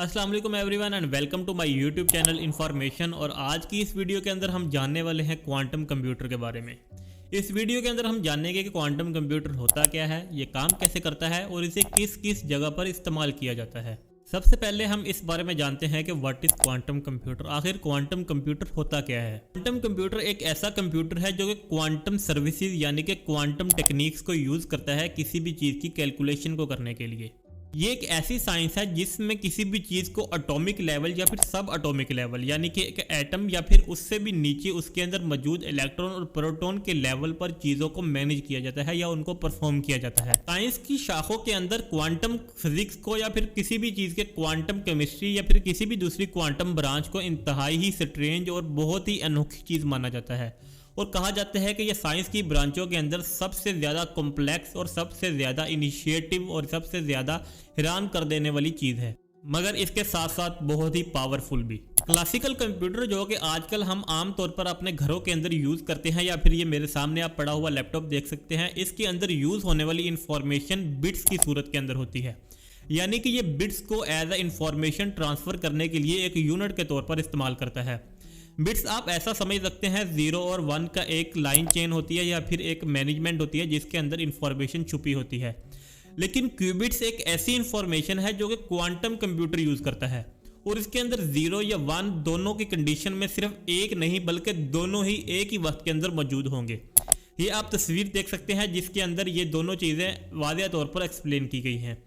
अस्सलाम वालेकुम everyone and welcome to my YouTube channel information. और आज की इस वीडियो के अंदर हम जानने वाले हैं क्वांटम कंप्यूटर के बारे में। इस वीडियो के अंदर हम जानेंगे कि क्वांटम कंप्यूटर होता क्या है, ये काम कैसे करता है और इसे किस किस जगह पर इस्तेमाल किया जाता है। सबसे पहले हम इस बारे में जानते हैं कि व्हाट इज क्वांटम कंप्यूटर। आखिर क्वांटम कंप्यूटर होता क्या है। क्वांटम कंप्यूटर एक ऐसा कंप्यूटर है जो कि क्वांटम सर्विसेज यानी कि क्वांटम टेक्निक्स को यूज करता है किसी भी चीज की कैलकुलेशन को करने के लिए। ये एक ऐसी साइंस है जिसमें किसी भी चीज को एटॉमिक लेवल या फिर सब एटॉमिक लेवल यानी कि एक एटम या फिर उससे भी नीचे उसके अंदर मौजूद इलेक्ट्रॉन और प्रोटॉन के लेवल पर चीजों को मैनेज किया जाता है या उनको परफॉर्म किया जाता है। साइंस की शाखों के अंदर क्वांटम फिजिक्स को या फिर किसी भी चीज के क्वांटम केमिस्ट्री या फिर किसी भी दूसरी क्वांटम ब्रांच को इंतहाई ही स्ट्रेंज और बहुत ही अनोखी चीज माना जाता है और कहा जाता है कि यह साइंस की ब्रांचों के अंदर सबसे ज़्यादा कॉम्प्लेक्स और सबसे ज़्यादा इनिशिएटिव और सबसे ज़्यादा हैरान कर देने वाली चीज़ है, मगर इसके साथ साथ बहुत ही पावरफुल भी। क्लासिकल कंप्यूटर जो कि आजकल हम आम तौर पर अपने घरों के अंदर यूज़ करते हैं या फिर ये मेरे सामने आप पड़ा हुआ लैपटॉप देख सकते हैं, इसके अंदर यूज़ होने वाली इंफॉर्मेशन बिट्स की सूरत के अंदर होती है। यानी कि ये बिट्स को एज अ इंफॉर्मेशन ट्रांसफ़र करने के लिए एक यूनिट के तौर पर इस्तेमाल करता है। बिट्स आप ऐसा समझ सकते हैं 0 और 1 का एक लाइन चेन होती है या फिर एक मैनेजमेंट होती है जिसके अंदर इंफॉर्मेशन छुपी होती है। लेकिन क्यूबिट्स एक ऐसी इंफॉर्मेशन है जो कि क्वांटम कंप्यूटर यूज करता है और इसके अंदर 0 या 1 दोनों की कंडीशन में सिर्फ एक नहीं बल्कि दोनों ही एक ही वक्त के अंदर मौजूद होंगे। ये आप तस्वीर देख सकते हैं जिसके अंदर ये दोनों चीज़ें वाज़ेह तौर पर एक्सप्लेन की गई हैं।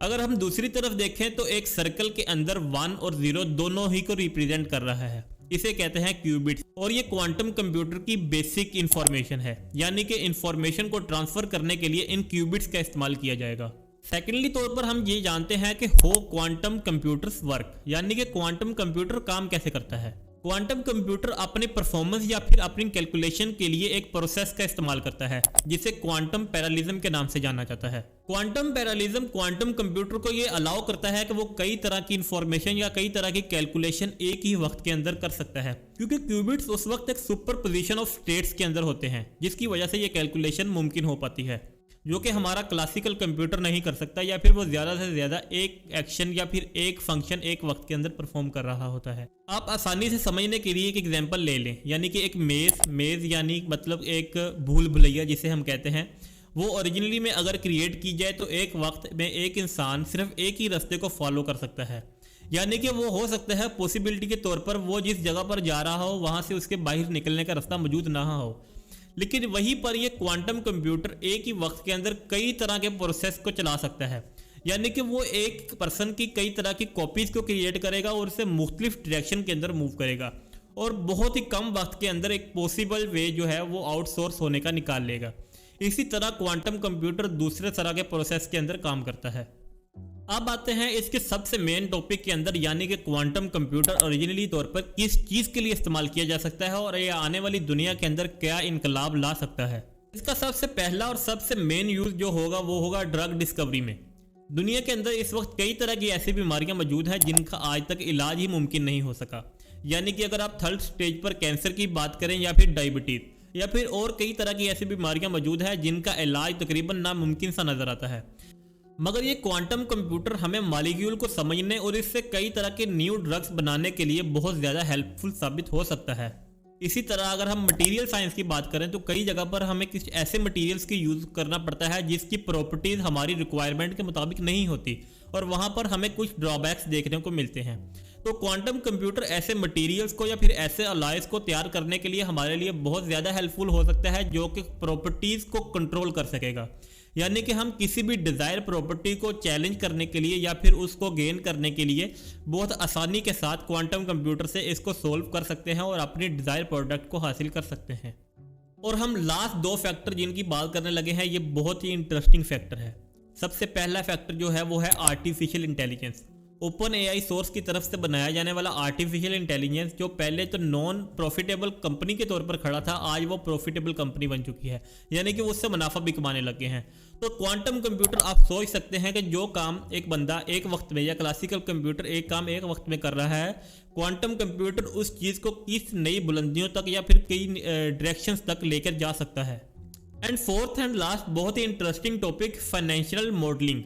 अगर हम दूसरी तरफ देखें तो एक सर्कल के अंदर 1 और 0 दोनों ही को रिप्रेजेंट कर रहा है, इसे कहते हैं क्यूबिट्स। और ये क्वांटम कंप्यूटर की बेसिक इंफॉर्मेशन है, यानी कि इंफॉर्मेशन को ट्रांसफर करने के लिए इन क्यूबिट्स का इस्तेमाल किया जाएगा। सेकेंडली तौर पर हम ये जानते हैं कि हो क्वांटम कंप्यूटर्स वर्क, यानी कि क्वांटम कंप्यूटर काम कैसे करता है। क्वांटम कंप्यूटर अपने परफॉर्मेंस या फिर अपनी कैलकुलेशन के लिए एक प्रोसेस का इस्तेमाल करता है जिसे क्वांटम पैरेललिज्म के नाम से जाना जाता है। क्वांटम पैरेललिज्म क्वांटम कंप्यूटर को ये अलाउ करता है कि वो कई तरह की इंफॉर्मेशन या कई तरह की कैलकुलेशन एक ही वक्त के अंदर कर सकता है, क्योंकि क्यूबिट्स उस वक्त एक सुपर पोजिशन ऑफ स्टेट्स के अंदर होते हैं जिसकी वजह से ये कैलकुलेशन मुमकिन हो पाती है, जो कि हमारा क्लासिकल कंप्यूटर नहीं कर सकता या फिर वो ज़्यादा से ज़्यादा एक एक्शन या फिर एक फंक्शन एक वक्त के अंदर परफॉर्म कर रहा होता है। आप आसानी से समझने के लिए एक एग्जांपल ले लें, यानी कि एक मेज़ यानी मतलब एक भूल भुलैया जिसे हम कहते हैं, वो ओरिजिनली में अगर क्रिएट की जाए तो एक वक्त में एक इंसान सिर्फ एक ही रास्ते को फॉलो कर सकता है। यानी कि वो हो सकता है पॉसिबिलिटी के तौर पर वो जिस जगह पर जा रहा हो वहाँ से उसके बाहर निकलने का रास्ता मौजूद ना हो, लेकिन वहीं पर ये क्वांटम कंप्यूटर एक ही वक्त के अंदर कई तरह के प्रोसेस को चला सकता है। यानी कि वो एक पर्सन की कई तरह की कॉपीज को क्रिएट करेगा और उसे मुख्तलिफ डायरेक्शन के अंदर मूव करेगा और बहुत ही कम वक्त के अंदर एक पॉसिबल वे जो है वो आउटसोर्स होने का निकाल लेगा। इसी तरह क्वांटम कंप्यूटर दूसरे तरह के प्रोसेस के अंदर काम करता है। अब आते हैं इसके सबसे मेन टॉपिक के अंदर, यानी कि क्वांटम कंप्यूटर ओरिजिनली तौर पर किस चीज़ के लिए इस्तेमाल किया जा सकता है और यह आने वाली दुनिया के अंदर क्या इनकलाब ला सकता है। इसका सबसे पहला और सबसे मेन यूज जो होगा वो होगा ड्रग डिस्कवरी में। दुनिया के अंदर इस वक्त कई तरह की ऐसी बीमारियां मौजूद हैं जिनका आज तक इलाज ही मुमकिन नहीं हो सका। यानी कि अगर आप थर्ड स्टेज पर कैंसर की बात करें या फिर डायबिटीज या फिर और कई तरह की ऐसी बीमारियां मौजूद हैं जिनका इलाज तकरीबन नामुमकिन सा नजर आता है, मगर ये क्वांटम कंप्यूटर हमें मॉलिक्यूल को समझने और इससे कई तरह के न्यू ड्रग्स बनाने के लिए बहुत ज़्यादा हेल्पफुल साबित हो सकता है। इसी तरह अगर हम मटेरियल साइंस की बात करें तो कई जगह पर हमें कुछ ऐसे मटेरियल्स की यूज़ करना पड़ता है जिसकी प्रॉपर्टीज़ हमारी रिक्वायरमेंट के मुताबिक नहीं होती और वहाँ पर हमें कुछ ड्रॉबैक्स देखने को मिलते हैं। तो क्वांटम कंप्यूटर ऐसे मटेरियल्स को या फिर ऐसे अलॉयज को तैयार करने के लिए हमारे लिए बहुत ज़्यादा हेल्पफुल हो सकता है जो कि प्रॉपर्टीज़ को कंट्रोल कर सकेगा। यानी कि हम किसी भी डिज़ायर प्रॉपर्टी को चैलेंज करने के लिए या फिर उसको गेन करने के लिए बहुत आसानी के साथ क्वांटम कंप्यूटर से इसको सोल्व कर सकते हैं और अपनी डिज़ायर प्रोडक्ट को हासिल कर सकते हैं। और हम लास्ट दो फैक्टर जिनकी बात करने लगे हैं, ये बहुत ही इंटरेस्टिंग फैक्टर है। सबसे पहला फैक्टर जो है वो है artificial intelligence. Open AI source की तरफ से बनाया जाने वाला आर्टिफिशियल इंटेलिजेंस जो पहले तो नॉन प्रॉफिटेबल कंपनी के तौर पर खड़ा था, आज वो प्रॉफिटेबल कंपनी बन चुकी है, यानी कि वो उससे मुनाफा भी कमाने लगे हैं। तो क्वांटम कंप्यूटर आप सोच सकते हैं कि जो काम एक बंदा एक वक्त में या क्लासिकल कंप्यूटर एक काम एक वक्त में कर रहा है, क्वांटम कंप्यूटर उस चीज़ को किस नई बुलंदियों तक या फिर कई डायरेक्शंस तक लेकर जा सकता है। एंड फोर्थ एंड लास्ट बहुत ही इंटरेस्टिंग टॉपिक, फाइनेंशियल मॉडलिंग।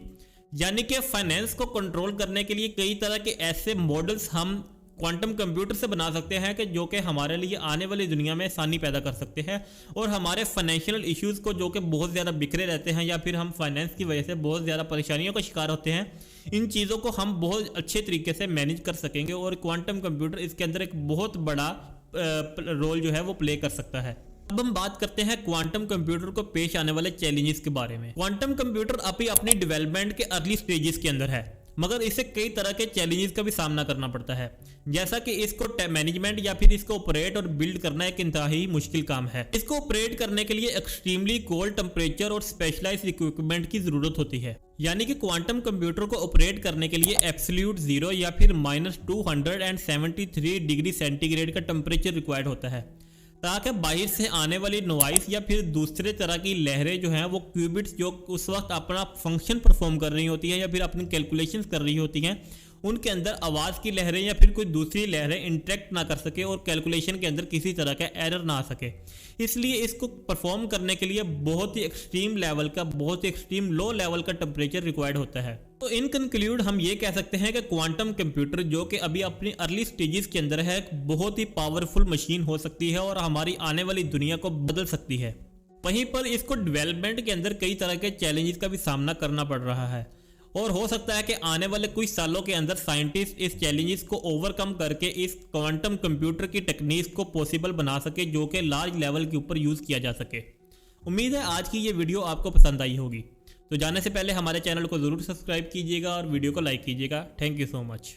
यानी कि फाइनेंस को कंट्रोल करने के लिए कई तरह के ऐसे मॉडल्स हम क्वांटम कंप्यूटर से बना सकते हैं कि जो कि हमारे लिए आने वाली दुनिया में आसानी पैदा कर सकते हैं और हमारे फाइनेंशियल इश्यूज़ को जो कि बहुत ज़्यादा बिखरे रहते हैं या फिर हम फाइनेंस की वजह से बहुत ज़्यादा परेशानियों का शिकार होते हैं, इन चीज़ों को हम बहुत अच्छे तरीके से मैनेज कर सकेंगे और क्वांटम कंप्यूटर इसके अंदर एक बहुत बड़ा रोल जो है वो प्ले कर सकता है। अब हम बात करते हैं क्वांटम कंप्यूटर को पेश आने वाले चैलेंजेस के बारे में। क्वांटम कंप्यूटर अभी अपनी डेवलपमेंट के अर्ली स्टेजेस के अंदर है, मगर इसे कई तरह के चैलेंजेस का भी सामना करना पड़ता है, जैसा कि इसको मैनेजमेंट या फिर इसको ऑपरेट और बिल्ड करना एक इंतहाई मुश्किल काम है। इसको ऑपरेट करने के लिए एक्सट्रीमली कोल्ड टेम्परेचर और स्पेशलाइज्ड इक्विपमेंट की जरूरत होती है। यानी कि क्वांटम कंप्यूटर को ऑपरेट करने के लिए एब्सोल्यूट जीरो या फिर -273 डिग्री सेंटीग्रेड का टेम्परेचर रिक्वायर्ड होता है, ताकि बाहर से आने वाली नॉइस या फिर दूसरे तरह की लहरें जो हैं वो क्यूबिट्स जो उस वक्त अपना फंक्शन परफॉर्म कर रही होती हैं या फिर अपनी कैलकुलेशंस कर रही होती हैं, उनके अंदर आवाज़ की लहरें या फिर कोई दूसरी लहरें इंटरेक्ट ना कर सके और कैलकुलेशन के अंदर किसी तरह का एरर ना आ सके। इसलिए इसको परफॉर्म करने के लिए बहुत ही एक्सट्रीम लेवल का, बहुत ही एक्सट्रीम लो लेवल का टेम्परेचर रिक्वायर्ड होता है। तो इन कंक्लूड हम ये कह सकते हैं कि क्वांटम कंप्यूटर जो कि अभी अपनी अर्ली स्टेजेस के अंदर है, बहुत ही पावरफुल मशीन हो सकती है और हमारी आने वाली दुनिया को बदल सकती है। वहीं पर इसको डेवलपमेंट के अंदर कई तरह के चैलेंजेस का भी सामना करना पड़ रहा है और हो सकता है कि आने वाले कुछ सालों के अंदर साइंटिस्ट इस चैलेंजेस को ओवरकम करके इस क्वांटम कंप्यूटर की टेक्निक्स को पॉसिबल बना सके जो कि लार्ज लेवल के ऊपर यूज़ किया जा सके। उम्मीद है आज की ये वीडियो आपको पसंद आई होगी। तो जाने से पहले हमारे चैनल को ज़रूर सब्सक्राइब कीजिएगा और वीडियो को लाइक कीजिएगा। Thank you so much.